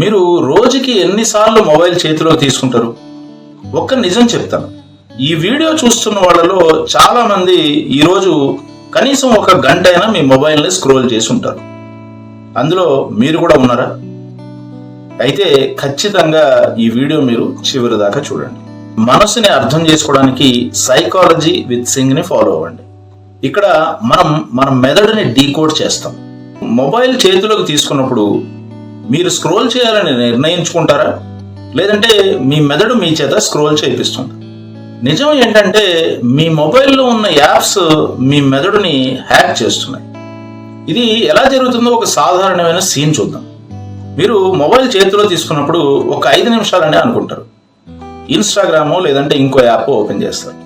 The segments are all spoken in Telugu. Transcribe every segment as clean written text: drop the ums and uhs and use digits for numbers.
మీరు రోజుకి ఎన్నిసార్లు మొబైల్ చేతిలో తీసుకుంటారు? ఒక్క నిజం చెప్తాను. ఈ వీడియో చూస్తున్న వాళ్ళలో చాలా మంది ఈరోజు కనీసం 1 గంట అయినా మీ మొబైల్ని స్క్రోల్ చేసి ఉంటారు. అందులో మీరు కూడా ఉన్నారా? అయితే ఖచ్చితంగా ఈ వీడియో మీరు చివరి దాకా చూడండి. మనసుని అర్థం చేసుకోవడానికి సైకాలజీ విత్ సింగ్ ని ఫాలో అవ్వండి. ఇక్కడ మన మెదడుని డీకోడ్ చేస్తాం. మొబైల్ చేతిలోకి తీసుకున్నప్పుడు మీరు స్క్రోల్ చేయాలని నిర్ణయించుకుంటారా, లేదంటే మీ మెదడు మీ చేత స్క్రోల్ చేయిస్తుంది? నిజం ఏంటంటే మీ మొబైల్లో ఉన్న యాప్స్ మీ మెదడుని హ్యాక్ చేస్తున్నాయి. ఇది ఎలా జరుగుతుందో ఒక సాధారణమైన సీన్ చూద్దాం. మీరు మొబైల్ చేతిలో తీసుకున్నప్పుడు ఒక 5 నిమిషాలనే అనుకుంటారు. ఇన్స్టాగ్రామో లేదంటే ఇంకో యాప్ ఓపెన్ చేస్తారు.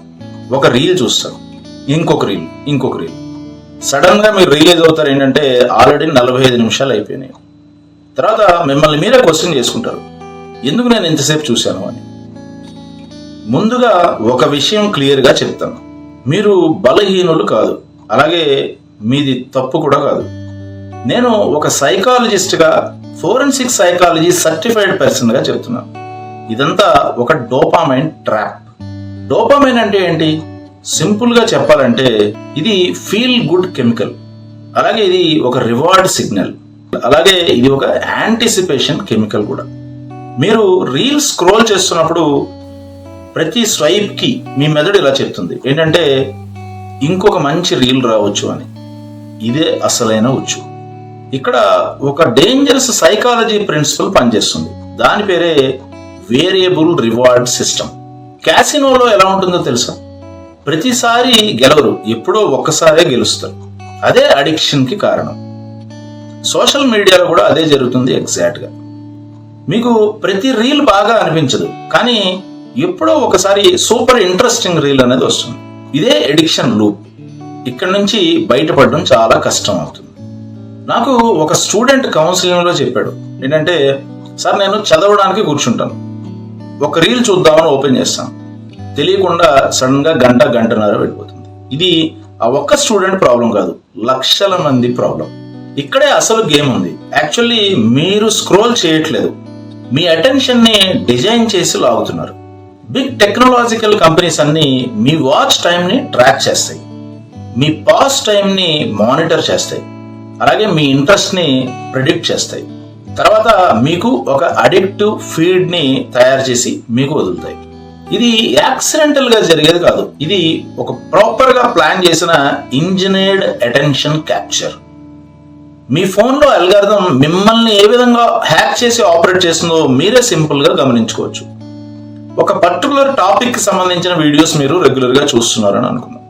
ఒక రీల్ చూస్తారు, ఇంకొక రీల్. సడన్ గా మీరు రియలైజ్ అవుతారు ఏంటంటే ఆల్రెడీ 45 నిమిషాలు అయిపోయినాయి. తర్వాత మిమ్మల్ని మీరే క్వశ్చన్ చేసుకుంటారు, ఎందుకు నేను ఇంతసేపు చూశాను అని. ముందుగా ఒక విషయం క్లియర్గా చెప్తాను. మీరు బలహీనులు కాదు, అలాగే మీది తప్పు కూడా కాదు. నేను ఒక సైకాలజిస్ట్గా, ఫోరెన్సిక్ సైకాలజీ సర్టిఫైడ్ పర్సన్గా చెప్తున్నాను. ఇదంతా ఒక డోపామైన్ ట్రాప్. డోపామైన్ అంటే ఏంటి? సింపుల్గా చెప్పాలంటే ఇది ఫీల్ గుడ్ కెమికల్, అలాగే ఇది ఒక రివార్డ్ సిగ్నల్, అలాగే ఇది ఒక యాంటిసిపేషన్ కెమికల్ కూడా. మీరు రీల్ స్క్రోల్ చేస్తున్నప్పుడు ప్రతి స్వైప్ కి మీ మెదడు ఇలా చెప్తుంది ఏంటంటే ఇంకొక మంచి రీల్ రావచ్చు అని. ఇదే అసలైన ఉచ్చు. ఇక్కడ ఒక డేంజరస్ సైకాలజీ ప్రిన్సిపల్ పనిచేస్తుంది. దాని పేరే వేరియబుల్ రివార్డ్ సిస్టమ్. క్యాసినోలో ఎలా ఉంటుందో తెలుసా? ప్రతిసారి గెలవరు, ఎప్పుడో ఒక్కసారే గెలుస్తారు. అదే అడిక్షన్ కి కారణం. సోషల్ మీడియాలో కూడా అదే జరుగుతుంది ఎగ్జాక్ట్గా. మీకు ప్రతి రీల్ బాగా అనిపించదు, కానీ ఎప్పుడో ఒకసారి సూపర్ ఇంట్రెస్టింగ్ రీల్ అనేది వస్తుంది. ఇదే ఎడిక్షన్ లూప్. ఇక్కడ నుంచి బయటపడడం చాలా కష్టం అవుతుంది. నాకు ఒక స్టూడెంట్ కౌన్సిలింగ్లో చెప్పాడు ఏంటంటే, సార్ నేను చదవడానికి కూర్చుంటాను, ఒక రీల్ చూద్దామని ఓపెన్ చేస్తాను, తెలియకుండా సడన్ గా గంటన్నర వెళ్ళిపోతుంది. ఇది ఆ ఒక్క స్టూడెంట్ ప్రాబ్లం కాదు, లక్షల మంది ప్రాబ్లం. ఇక్కడే అసలు గేమ్ ఉంది. యాక్చువల్లీ మీరు స్క్రోల్ చేయట్లేదు, మీ అటెన్షన్ ని డిజైన్ చేసి లాగుతున్నారు. బిగ్ టెక్నాలజికల్ కంపెనీస్ అన్ని మీ వాచ్ టైం ని ట్రాక్ చేస్తాయి, మీ పాస్ టైం ని మానిటర్ చేస్తాయి, అలాగే మీ ఇంట్రెస్ట్ ని ప్రిడిక్ట్ చేస్తాయి. తర్వాత మీకు ఒక అడిక్టివ్ ఫీడ్ ని తయారు చేసి మీకు వదులుతాయి. ఇది యాక్సిడెంటల్ గా జరిగేది కాదు, ఇది ఒక ప్రాపర్ గా ప్లాన్ చేసిన ఇంజనీర్డ్ అటెన్షన్ క్యాప్చర్. మీ ఫోన్లో అల్గారిథం మిమ్మల్ని ఏ విధంగా హ్యాక్ చేసి ఆపరేట్ చేస్తుందో మీరే సింపుల్ గా గమనించుకోవచ్చు. ఒక పర్టికులర్ టాపిక్ కి సంబంధించిన వీడియోస్ మీరు రెగ్యులర్ గా చూస్తున్నారని అనుకుందాం.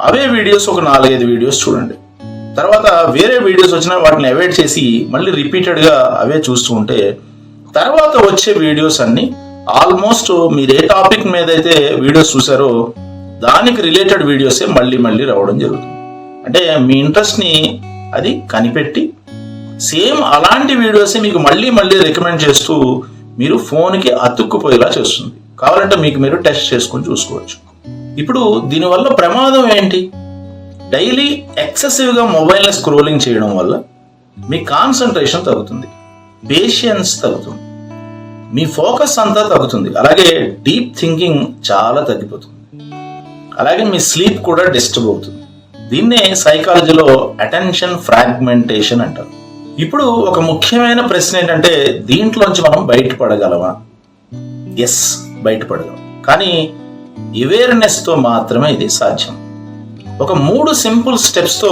అవే వీడియోస్ ఒక 4-5 వీడియోస్ చూడండి. తర్వాత వేరే వీడియోస్ వచ్చినా వాటిని అవాయిడ్ చేసి మళ్ళీ రిపీటెడ్ గా అవే చూస్తూ ఉంటే తర్వాత వచ్చే వీడియోస్ అన్ని ఆల్మోస్ట్ మీరు ఏ టాపిక్ మీద అయితే వీడియోస్ చూసారో దానికి రిలేటెడ్ వీడియోసే మళ్ళీ రావడం జరుగుతుంది. అంటే మీ ఇంట్రెస్ట్ ని అది కనిపెట్టి సేమ్ అలాంటి వీడియోసే మీకు మళ్ళీ రికమెండ్ చేస్తూ మీరు ఫోన్కి అతుక్కుపోయేలా చేస్తుంది. కావాలంటే మీకు మీరు టెస్ట్ చేసుకొని చూసుకోవచ్చు. ఇప్పుడు దీనివల్ల ప్రమాదం ఏంటి? డైలీ ఎక్సెసివ్గా మొబైల్ని స్క్రోలింగ్ చేయడం వల్ల మీ కాన్సన్ట్రేషన్ తగ్గుతుంది, పేషెన్స్ తగ్గుతుంది, మీ ఫోకస్ అంతా తగ్గుతుంది, అలాగే డీప్ థింకింగ్ చాలా తగ్గిపోతుంది, అలాగే మీ స్లీప్ కూడా డిస్టర్బ్ అవుతుంది. దీన్నే సైకాలజీలో అటెన్షన్ ఫ్రాగ్మెంటేషన్ అంటారు. ఇప్పుడు ఒక ముఖ్యమైన ప్రశ్న ఏంటంటే, దీంట్లోంచి మనం బయటపడగలమా? ఎస్, బయటపడగలం. కానీ అవేర్నెస్తో మాత్రమే ఇది సాధ్యం. ఒక 3 సింపుల్ స్టెప్స్తో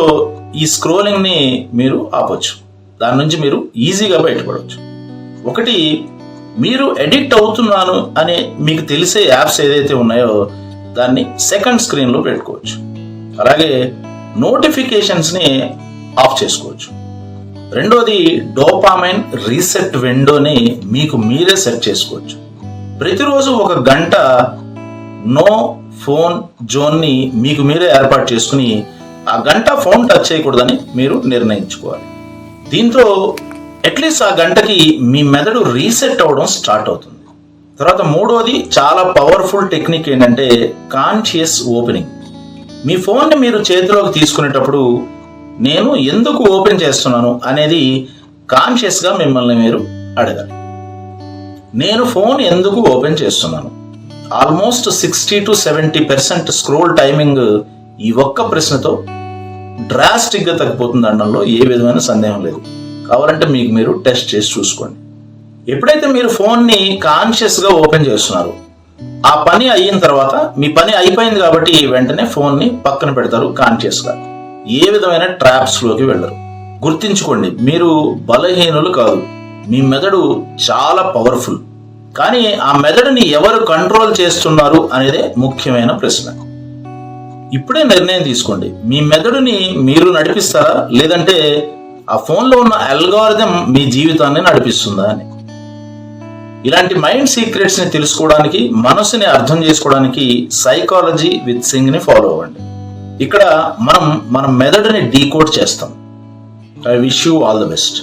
ఈ స్క్రోలింగ్ని మీరు ఆపొచ్చు. దాని నుంచి మీరు ఈజీగా బయటపడవచ్చు. ఒకటి, మీరు ఎడిక్ట్ అవుతున్నాను అనే మీకు తెలిసే యాప్స్ ఏదైతే ఉన్నాయో దాన్ని సెకండ్ స్క్రీన్లో పెట్టుకోవచ్చు. అలాగే నోటిఫికేషన్స్ని ఆఫ్ చేసుకోవచ్చు. రెండోది, డోపామైన్ రీసెట్ విండోని మీకు మీరే సెట్ చేసుకోవచ్చు. ప్రతిరోజు 1 గంట నో ఫోన్ జోన్ని మీకు మీరే ఏర్పాటు చేసుకుని ఆ గంట ఫోన్ టచ్ చేయకూడదని మీరు నిర్ణయించుకోవాలి. దీంతో అట్లీస్ట్ ఆ గంటకి మీ మెదడు రీసెట్ అవ్వడం స్టార్ట్ అవుతుంది. తర్వాత మూడోది, చాలా పవర్ఫుల్ టెక్నిక్ ఏంటంటే కాన్షియస్ ఓపెనింగ్. మీ ఫోన్ని మీరు చేతిలోకి తీసుకునేటప్పుడు నేను ఎందుకు ఓపెన్ చేస్తున్నాను అనేది కాన్షియస్గా మిమ్మల్ని మీరు అడగాలి. నేను ఫోన్ ఎందుకు ఓపెన్ చేస్తున్నాను? ఆల్మోస్ట్ 60 to 70% స్క్రోల్ టైమింగ్ ఈ ఒక్క ప్రశ్నతో డ్రాస్టిక్గా తగ్గిపోతుంది అనడంలో ఏ విధమైన సందేహం లేదు. కావాలంటే మీకు మీరు టెస్ట్ చేసి చూసుకోండి. ఎప్పుడైతే మీరు ఫోన్ని కాన్షియస్గా ఓపెన్ చేస్తున్నారు, ఆ పని అయిన తర్వాత మీ పని అయిపోయింది కాబట్టి వెంటనే ఫోన్ని పక్కన పెడతారు కాన్షియస్గా. ఏ విధమైన ట్రాప్స్లోకి వెళ్ళరు. గుర్తించుకోండి, మీరు బలహీనులు కాదు. మీ మెదడు చాలా పవర్ఫుల్. కానీ ఆ మెదడుని ఎవరు కంట్రోల్ చేస్తున్నారు అనేదే ముఖ్యమైన ప్రశ్న. ఇప్పుడే నిర్ణయం తీసుకోండి, మీ మెదడుని మీరు నడిపిస్తారా, లేదంటే ఆ ఫోన్లో ఉన్న అల్గారిథం మీ జీవితాన్ని నడిపిస్తుందా అని. ఇలాంటి మైండ్ సీక్రెట్స్ ని తెలుసుకోవడానికి, మనసుని అర్థం చేసుకోవడానికి సైకాలజీ విత్ సింగ్ ని ఫాలో అవ్వండి. ఇక్కడ మనం మన మెదడుని డీకోడ్ చేస్తాం. I wish you all the best.